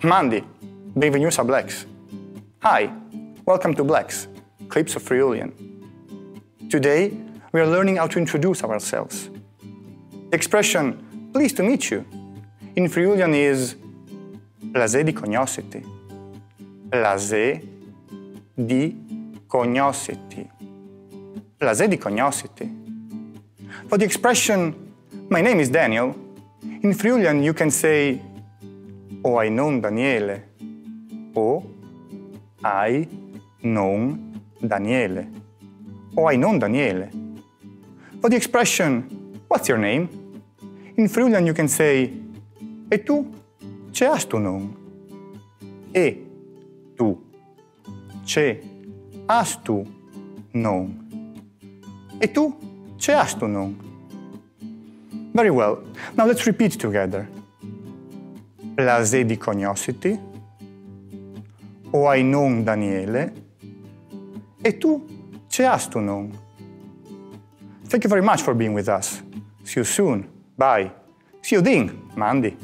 Mandi, benvenuti a Blecs. Hi, welcome to Blecs, Clips of Friulian. Today, we are learning how to introduce ourselves. The expression, pleased to meet you, in Friulian is Plazé di conosciti. Plazé di conosciti. Plazé di conosciti. For the expression, my name is Daniel, in Friulian you can say O hai non Daniele, o hai non Daniele, o hai non Daniele. For the expression, what's your name? In Friulian you can say E tu, ce has tu non? E tu, ce has tu non? E tu, ce has tu non? Very well. Now let's repeat together. Plazé di conosciti, o hai non Daniele, e tu, ce has tu non? Thank you very much for being with us. See you soon. Bye. See you din, Mandi.